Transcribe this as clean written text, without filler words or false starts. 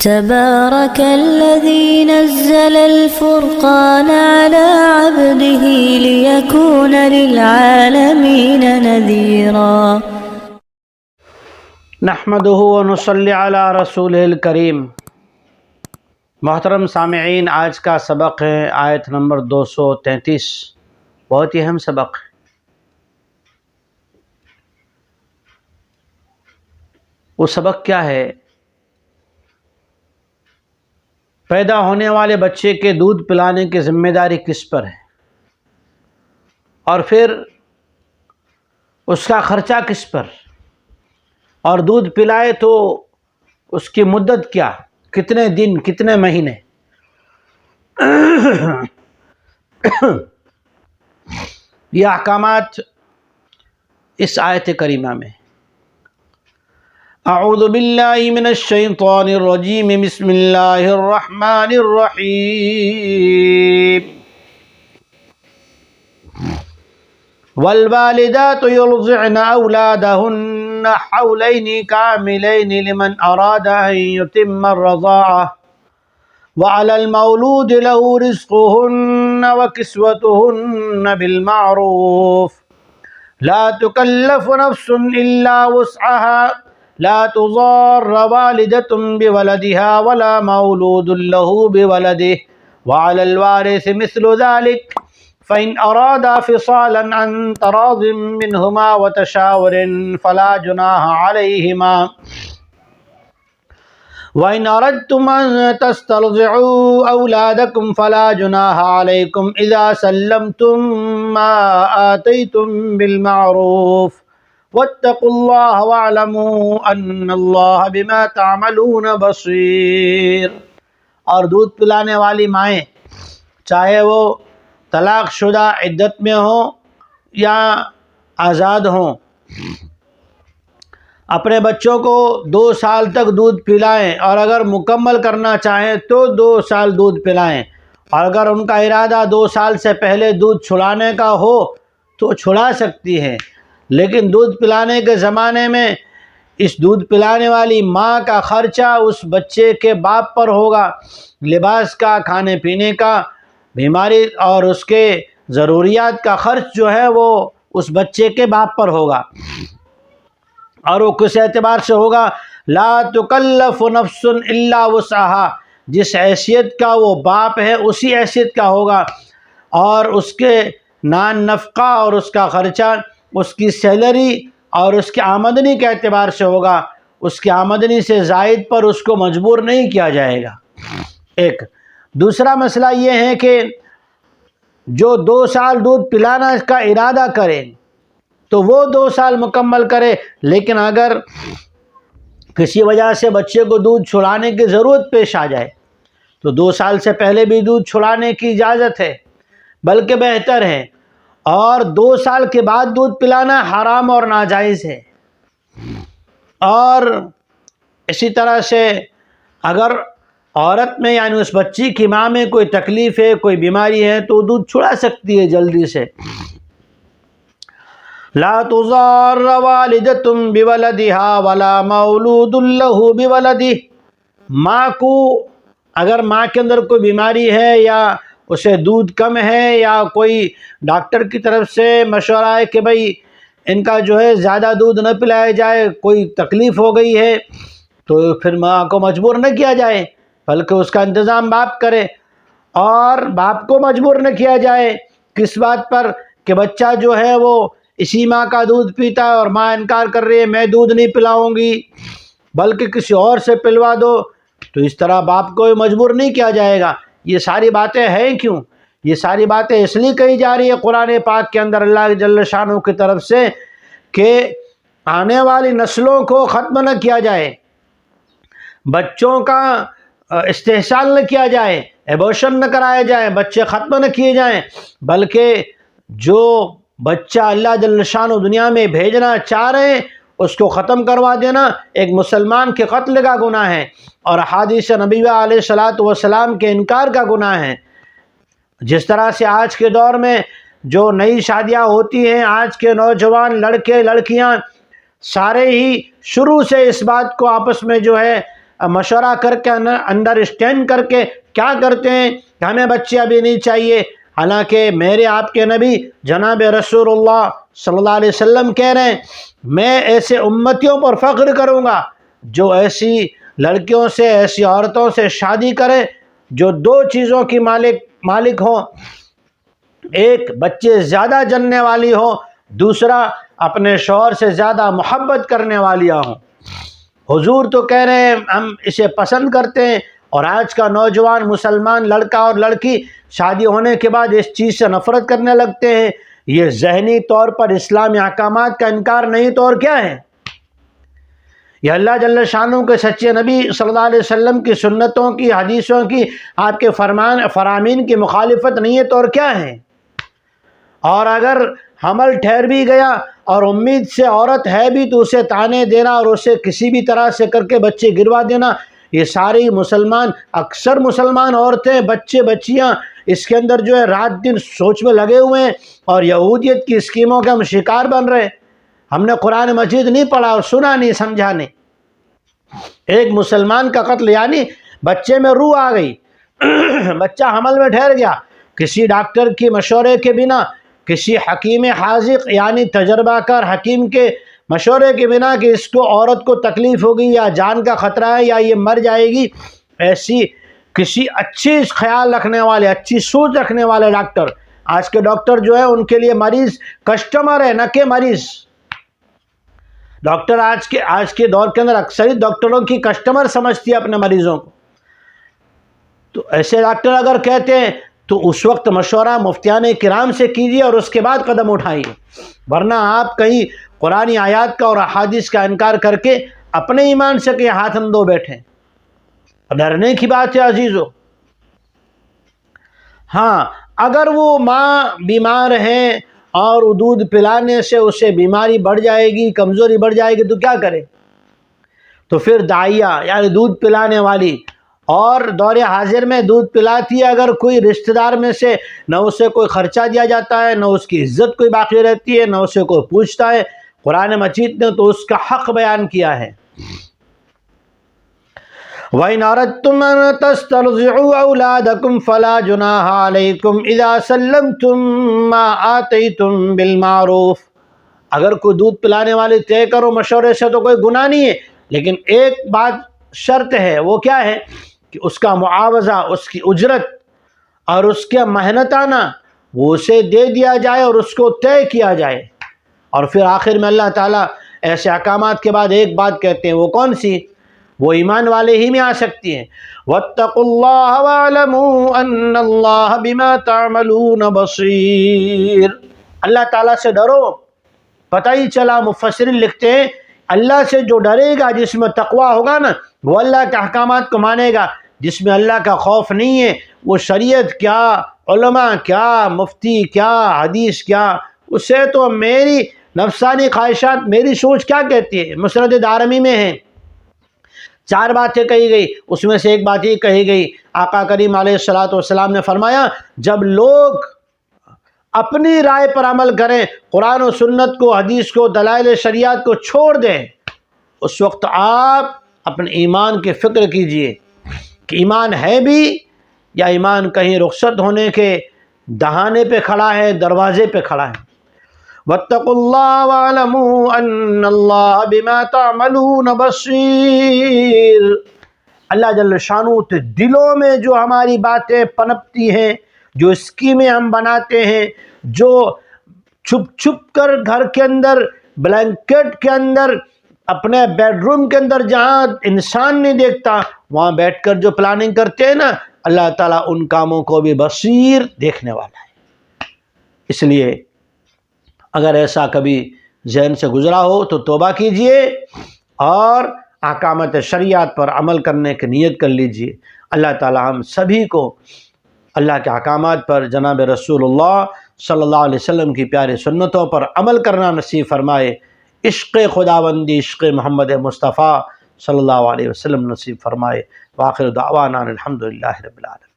تبارك الذي نزل الفرقان على عبده ليكون للعالمين نذيرا نحمده ونصلی علی رسول الکریم۔ محترم سامعین، آج کا سبق ہے آیت نمبر 233، بہت ہی اہم سبق ہے۔ وہ سبق کیا ہے؟ پیدا ہونے والے بچے کے دودھ پلانے کی ذمہ داری کس پر ہے، اور پھر اس کا خرچہ کس پر، اور دودھ پلائے تو اس کی مدت کیا، کتنے دن، کتنے مہینے۔ یہ احکامات اس آیت کریمہ میں۔ اعوذ باللہ من الشیطان الرجیم، بسم اللہ الرحمن الرحیم۔ والوالدات يرضعن أولادهن حولين كاملين لمن أراد أن يتم الرضاعة وعلى المولود له رزقهن وكسوتهن بالمعروف لا تكلف نفس إلا وسعها لا تضار والدة بولدها ولا مولود له بولده وعلى الوارث مثل ذلك فإن أرادا فصالا عن تراض منهما وتشاور فلا جناح عليهما وإن أردتم أن تسترضعوا أولادكم فلا جناح عليكم إذا سلمتم ما آتيتم بالمعروف واتقوا الله واعلموا أن الله بما تعملون بصير۔ اور دودھ پلانے والی مائیں، چاہے وہ طلاق شدہ عدت میں ہوں یا آزاد ہوں، اپنے بچوں کو 2 سال تک دودھ پلائیں، اور اگر مکمل کرنا چاہیں تو 2 سال دودھ پلائیں، اور اگر ان کا ارادہ 2 سال سے پہلے دودھ چھڑانے کا ہو تو چھڑا سکتی ہے۔ لیکن دودھ پلانے کے زمانے میں اس دودھ پلانے والی ماں کا خرچہ اس بچے کے باپ پر ہوگا، لباس کا، کھانے پینے کا، بیماری اور اس کے ضروریات کا خرچ جو ہے وہ اس بچے کے باپ پر ہوگا، اور وہ کس اعتبار سے ہوگا؟ لا تکلف نفس الا وسعها، جس حیثیت کا وہ باپ ہے اسی حیثیت کا ہوگا، اور اس کے نان نفقہ اور اس کا خرچہ اس کی سیلری اور اس کی آمدنی کے اعتبار سے ہوگا، اس کی آمدنی سے زائد پر اس کو مجبور نہیں کیا جائے گا۔ ایک دوسرا مسئلہ یہ ہے کہ جو 2 سال دودھ پلانا کا ارادہ کرے تو وہ 2 سال مکمل کرے، لیکن اگر کسی وجہ سے بچے کو دودھ چھڑانے کی ضرورت پیش آ جائے تو 2 سال سے پہلے بھی دودھ چھڑانے کی اجازت ہے، بلکہ بہتر ہے، اور 2 سال کے بعد دودھ پلانا حرام اور ناجائز ہے۔ اور اسی طرح سے اگر عورت میں یعنی اس بچی کی ماں میں کوئی تکلیف ہے، کوئی بیماری ہے تو دودھ چھڑا سکتی ہے جلدی سے۔ لا تضار والدۃ بولدها ولا مولود له بولده، ماں کو اگر ماں کے اندر کوئی بیماری ہے یا اسے دودھ کم ہے یا کوئی ڈاکٹر کی طرف سے مشورہ ہے کہ بھئی ان کا جو ہے زیادہ دودھ نہ پلایا جائے، کوئی تکلیف ہو گئی ہے، تو پھر ماں کو مجبور نہ کیا جائے، بلکہ اس کا انتظام باپ کرے۔ اور باپ کو مجبور نہ کیا جائے کس بات پر کہ بچہ جو ہے وہ اسی ماں کا دودھ پیتا ہے اور ماں انکار کر رہی ہے میں دودھ نہیں پلاؤں گی، بلکہ کسی اور سے پلوا دو، تو اس طرح باپ کو مجبور نہیں کیا جائے گا۔ یہ ساری باتیں ہیں کیوں؟ یہ ساری باتیں اس لیے کہی جا رہی ہے قرآن پاک کے اندر اللہ جل شانہ کی طرف سے کہ آنے والی نسلوں کو ختم نہ کیا جائے، بچوں کا استحصال نہ کیا جائے، ایبورشن نہ کرایا جائے، بچے ختم نہ کیے جائیں، بلکہ جو بچہ اللہ جل شانہ دنیا میں بھیجنا چاہ رہے ہیں اس کو ختم کروا دینا ایک مسلمان کے قتل کا گناہ ہے، اور احادیث نبویہ علیہ الصلاۃ والسلام کے انکار کا گناہ ہے۔ جس طرح سے آج کے دور میں جو نئی شادیاں ہوتی ہیں، آج کے نوجوان لڑکے لڑکیاں سارے ہی شروع سے اس بات کو آپس میں جو ہے مشورہ کر کے انڈرسٹینڈ کر کے کیا کرتے ہیں کہ ہمیں بچے ابھی نہیں چاہیے، حالانکہ میرے آپ کے نبی جناب رسول اللہ صلی اللہ علیہ وسلم کہہ رہے ہیں میں ایسے امتیوں پر فخر کروں گا جو ایسی لڑکیوں سے، ایسی عورتوں سے شادی کریں جو دو چیزوں کی مالک ہوں، ایک بچے زیادہ جننے والی ہو، دوسرا اپنے شوہر سے زیادہ محبت کرنے والیاں ہوں۔ حضور تو کہہ رہے ہیں ہم اسے پسند کرتے ہیں، اور آج کا نوجوان مسلمان لڑکا اور لڑکی شادی ہونے کے بعد اس چیز سے نفرت کرنے لگتے ہیں۔ یہ ذہنی طور پر اسلامی احکامات کا انکار نہیں تو اور کیا ہے؟ یہ اللہ جل شانہ کے سچے نبی صلی اللہ علیہ وسلم کی سنتوں کی، حدیثوں کی، آپ کے فرامین کی مخالفت نہیں ہے تو اور کیا ہے؟ اور اگر حمل ٹھہر بھی گیا اور امید سے عورت ہے بھی تو اسے تانے دینا اور اسے کسی بھی طرح سے کر کے بچے گروا دینا، یہ ساری اکثر مسلمان عورتیں، بچے بچیاں اس کے اندر جو ہے رات دن سوچ میں لگے ہوئے ہیں اور یہودیت کی اسکیموں کے ہم شکار بن رہے ہیں۔ ہم نے قرآن مجید نہیں پڑھا اور سنا نہیں، سمجھا نہیں۔ ایک مسلمان کا قتل یعنی بچے میں روح آ گئی، بچہ حمل میں ٹھہر گیا، کسی ڈاکٹر کی مشورے کے بنا، کسی حکیم حاذق یعنی تجربہ کار حکیم کے مشورے کے بنا کہ اس کو عورت کو تکلیف ہوگی یا جان کا خطرہ ہے یا یہ مر جائے گی، ایسی کسی اچھی خیال رکھنے والے، اچھی سوچ رکھنے والے ڈاکٹر، آج کے ڈاکٹر جو ہے ان کے لیے مریض کسٹمر ہے نہ کہ مریض۔ ڈاکٹر آج کے دور کے اندر اکثریت ڈاکٹروں کی کسٹمر سمجھتی ہے اپنے مریضوں کو۔ تو ایسے ڈاکٹر اگر کہتے ہیں تو اس وقت مشورہ مفتیان کرام سے کیجیے اور اس کے بعد قدم اٹھائیے، ورنہ آپ کہیں قرآن آیات کا اور احادیث کا انکار کر کے اپنے ایمان سے کہ ہاتھ اندھو بیٹھیں۔ ڈرنے کی بات ہے عزیزو۔ ہاں اگر وہ ماں بیمار ہیں اور دودھ پلانے سے اسے بیماری بڑھ جائے گی، کمزوری بڑھ جائے گی تو کیا کرے؟ تو پھر داعیہ یعنی دودھ پلانے والی اور دور حاضر میں دودھ پلاتی ہے، اگر کوئی رشتہ دار میں سے نہ اسے کوئی خرچہ دیا جاتا ہے، نہ اس کی عزت کوئی باقی رہتی ہے، نہ اسے کوئی پوچھتا ہے، قرآن مجید نے تو اس کا حق بیان کیا ہے۔ وَإِنْ أَرَدْتُمْ أَن تَسْتَرْضِعُوا أَوْلَادَكُمْ فَلَا جُنَاحَ عَلَيْكُمْ إِذَا سَلَّمْتُمْ مَا آتَيْتُمْ بِالْمَعْرُوفِ۔ اگر کوئی دودھ پلانے والی طے کرو مشورے سے تو کوئی گناہ نہیں ہے، لیکن ایک بات شرط ہے، وہ کیا ہے کہ اس کا معاوضہ، اس کی اجرت اور اس کے محنتانہ وہ اسے دے دیا جائے اور اس کو طے کیا جائے۔ اور پھر آخر میں اللہ تعالیٰ ایسے احکامات کے بعد ایک بات کہتے ہیں، وہ کون سی؟ وہ ایمان والے ہی میں آ سکتی ہیں۔ وَاتَّقُوا اللَّهَ وَاعْلَمُوا أَنَّ اللَّهَ بِمَا تَعْمَلُونَ بَصِيرٌ۔ اللہ تعالیٰ سے ڈرو۔ پتہ ہی چلا، مفسرین لکھتے ہیں اللہ سے جو ڈرے گا، جس میں تقویٰ ہوگا نا، وہ اللہ کے احکامات کو مانے گا۔ جس میں اللہ کا خوف نہیں ہے، وہ شریعت کیا، علماء کیا، مفتی کیا، حدیث کیا، اسے تو میری نفسانی خواہشات، میری سوچ کیا کہتی ہے۔ مسند دارمی میں ہے، 4 باتیں کہی گئی، اس میں سے ایک بات یہ کہی گئی، آقا کریم علیہ السلام نے فرمایا جب لوگ اپنی رائے پر عمل کریں، قرآن و سنت کو، حدیث کو، دلائل شریعت کو چھوڑ دیں، اس وقت آپ اپنے ایمان کی فکر کیجئے کہ ایمان ہے بھی یا ایمان کہیں رخصت ہونے کے دہانے پہ کھڑا ہے، دروازے پہ کھڑا ہے۔ وَاتَّقُوا اللَّهَ وَاعْلَمُوا أَنَّ اللَّهَ بِمَا تَعْمَلُونَ بَصِيرٌ۔ اللہ جل شانہ کے دلوں میں جو ہماری باتیں پنپتی ہیں، جو اسکیمیں ہم بناتے ہیں، جو چھپ چھپ کر گھر کے اندر، بلینکٹ کے اندر، اپنے بیڈ روم کے اندر جہاں انسان نہیں دیکھتا، وہاں بیٹھ کر جو پلاننگ کرتے ہیں نا، اللہ تعالیٰ ان کاموں کو بھی بصیر دیکھنے والا ہے۔ اس لیے اگر ایسا کبھی ذہن سے گزرا ہو تو توبہ کیجئے اور احکامات شریعت پر عمل کرنے کی نیت کر لیجئے۔ اللہ تعالیٰ ہم سبھی کو اللہ کے احکامات پر، جناب رسول اللہ صلی اللہ علیہ وسلم کی پیاری سنتوں پر عمل کرنا نصیب فرمائے، عشق خداوندی، عشق محمد مصطفیٰ صلی اللہ علیہ وسلم نصیب فرمائے۔ وآخر دعوانا الحمدللہ رب العالمین۔